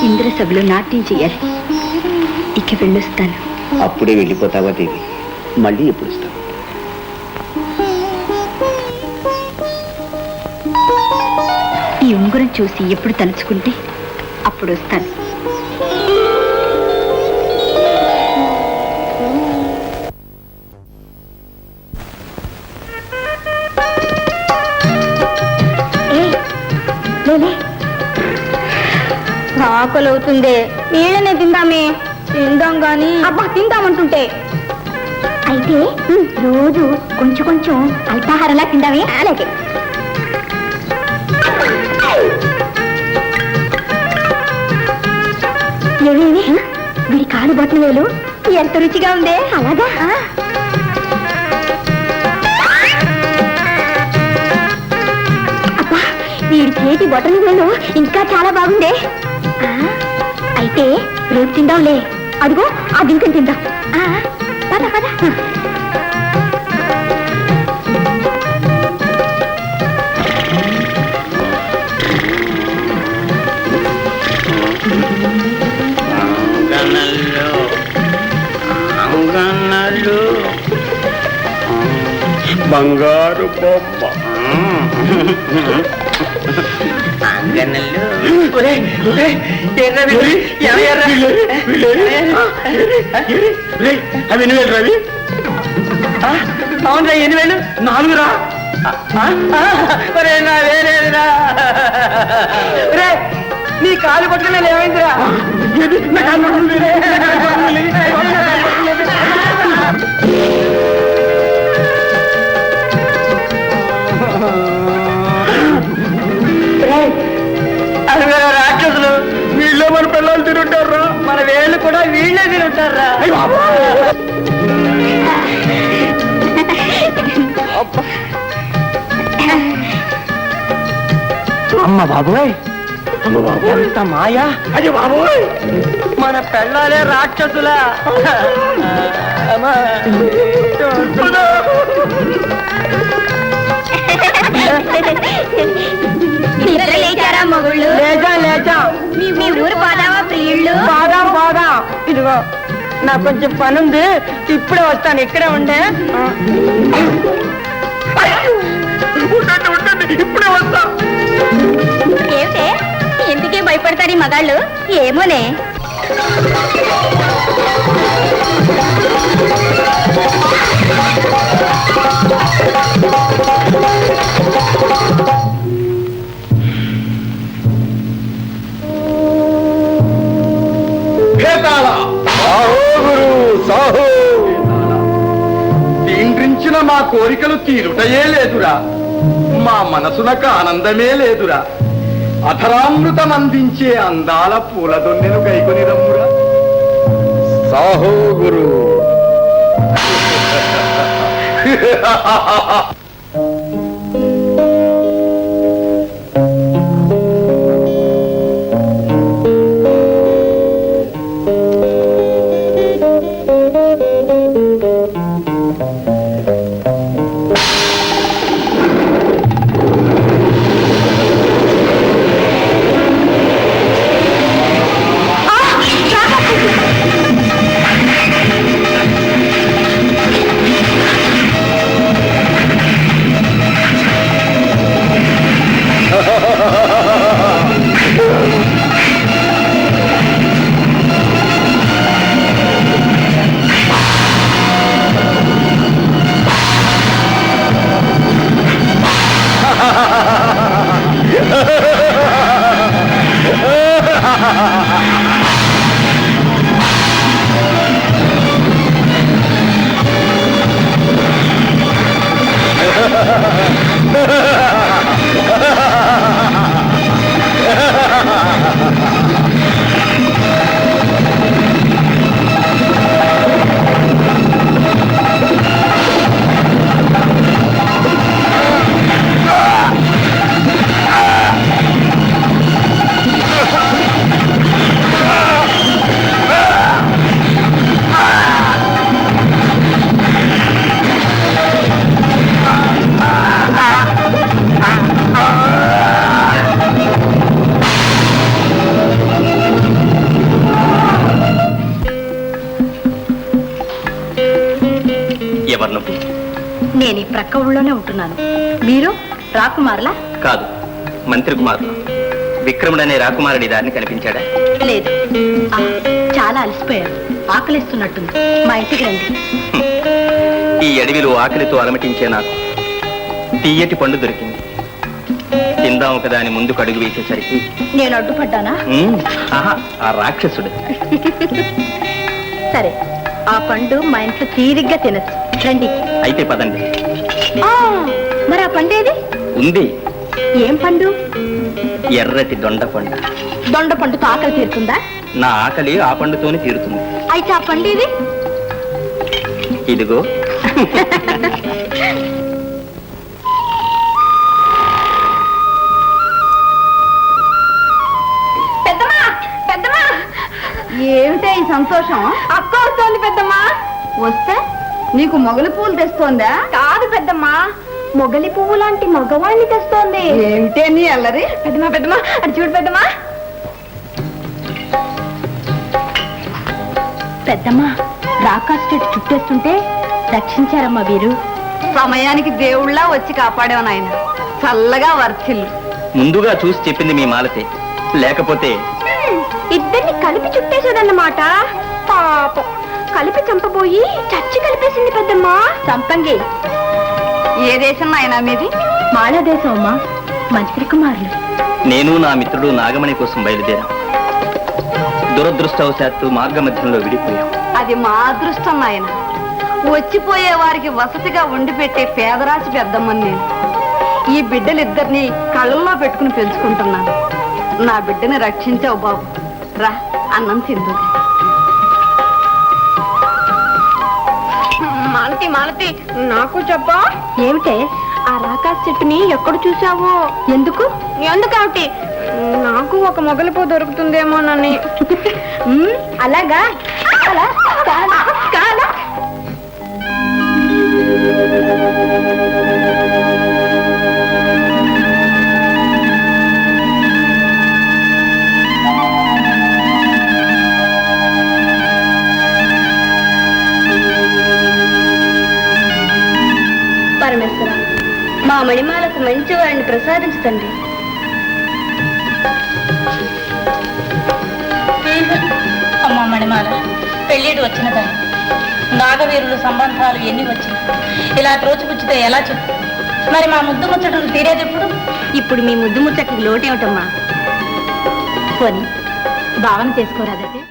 ఇంద్ర సభలో నాట్యం చేయాలి. ఇక వెళ్ళొస్తాను. అప్పుడే వెళ్ళిపోతావా దేవి? మళ్ళీ ఎప్పుడు వస్తావు? ఈ ఉంగరం చూసి ఎప్పుడు తలుచుకుంటే అప్పుడు వస్తాను. ఆకలి అవుతుందే, నీళ్ళనే తిందామే. తిందాం గాని అబ్బా తిందామంటుంటే. అయితే రోజు కొంచెం కొంచెం అల్పాహారంలా తిందామే. అలాగే. ఏమేమి వీడి కాలు బొట్టలు వేలు ఎంత రుచిగా ఉందే. అలాగా? అబ్బా, వీడి చేతి బొట్టలు వేలు ఇంకా చాలా బాగుందే. అయితే రేపు తిందాంలే. అదిగో ఆ దింకని తిందాం. పద పద. బంగారు బొమ్మ అవి 8,000 రవి. అవునరా, 8,000. 4 రా. వేరేదిరా. నీ కాలు పట్టుకుని ఏమైందిరా? రాక్షసులు వీళ్ళే మన పిల్లలు తింటారా? మన వేళ్ళు కూడా వీళ్ళే తింటారా? అమ్మ బాబోయ్, ఎంత మాయా! అయ్యో బాబోయ్, మన పిల్లలే రాక్షసులా! లేచారా మొగుళ్ళు? లేచా లేచా. మీ ఊరు బాదావా ప్రియుళ్ళు? బాదా. ఇదిగో నాకు కొంచెం పని ఉంది, ఇప్పుడే వస్తాను. ఇక్కడే ఉండే. ఇప్పుడే వస్తా. ఏమిటే ఎందుకే భయపడతారు ఈ మగాళ్ళు? ఏమోనే. తీండ్రించిన మా కోరికలు తీరుటయే లేదురా, మా మనసునకు ఆనందమే లేదురా. అధరామృతం అందించే అందాల పూలదొన్నెను గైకొని రమ్మురా. సాహో గురు. ఎవరు నువ్వు? నేను ఈ ప్రక్క ఊళ్ళోనే ఉంటున్నాను. మీరు రాకుమారులా? కాదు, మంత్రి కుమారుడు. విక్రముడు అనే రాకుమారుడి దారిని కనిపించాడా? లేదు. చాలా అలసిపోయారు, ఆకలిస్తున్నట్టుంది. మా ఇంటికి రండి. ఈ అడవిలో ఆకలితో అలమటించే నాకు తీయటి పండు దొరికింది. తిందాం ఒక దాని ముందుకు అడుగు వేసేసరికి నేను అడ్డుపడ్డానా? ఆహా, ఆ రాక్షసుడు. సరే, ఆ పండు మా ఇంట్లో తీరిగ్గా తినచ్చు. రండి. అయితే పదండి. మరి ఆ పండు ఏది? ఉంది. ఏం పండు? ఎర్రటి దొండ పండు. దొండ పండుతో ఆకలి తీరుతుందా? నా ఆకలి ఆ పండుతోనే తీరుతుంది. అయితే ఆ పండు ఇది? ఇదిగో. పెద్దమ్మా, పెద్దమ్మా, ఏమిటే ఈ సంతోషం? అక్క వస్తోంది పెద్దమ్మా. వస్తే నీకు మొగలి పువ్వులు తెస్తోందా? కాదు పెద్దమ్మా, మొగలి పువ్వు లాంటి మగవాణ్ణి తెస్తోంది. ఏమిటే నీ అల్లరి? పెద్దమ్మా, పెద్దమ్మా, అది చూడు పెద్దమ్మా. పెద్దమ్మా, రాకాశ చెట్టు చుట్టేస్తుంటే రక్షించారమ్మా వీరు. సమయానికి దేవుళ్ళ వచ్చి కాపాడావు నాయన. చల్లగా వర్చిల్లు. ముందుగా చూసి చెప్పింది మీ మాలతే, లేకపోతే ఇద్దరిని కలిపి చుట్టేసేదన్నమాట. పాపం, కలిపి చంపబోయి చచ్చి కలిపేసింది పెద్దమ్మా. సంపంగి. ఏ దేశం నాయన మీది? మాళా దేశం అమ్మా. మంత్రి కుమారులు. నేను నా మిత్రుడు నాగమణి కోసం బయలుదేరాం. దురదృష్టవశాత్తు మార్గ మధ్యంలో విడిపోయాం. అది మా అదృష్టం నాయన. వచ్చిపోయే వారికి వసతిగా వండి పెట్టే పేదరాశి పెద్దమ్మని నేను. ఈ బిడ్డలిద్దరిని కళ్ళల్లో పెట్టుకుని పెంచుకుంటున్నాను. నా బిడ్డని రక్షించావు బాబు. రా, అన్నం తిందు. మాలతి, మాలతి, నాకు చెప్పా. ఏమిటే? ఆ రాకాశ చెట్టుని ఎక్కడ చూసావో? ఎందుకు? ఎందుకేమిటి? నాకు ఒక మొగలిపూ దొరుకుతుందేమోనని. అలాగా? పరమేశ్వర, మా మణిమాలకు మంచి వారిని ప్రసాదించండి. అమ్మా మణిమాల, పెళ్ళిడు వచ్చినదని నాగవీరులు సంబంధాలు ఎన్ని వచ్చినా ఇలా త్రోచిపుచ్చితే ఎలా చెప్పు? మరి మా ముద్దు ముచ్చటలు తీరేది ఎప్పుడు? ఇప్పుడు మీ ముద్దు ముచ్చటికి లోటేమిటమ్మా? కొని భావన చేసుకోరాదంటే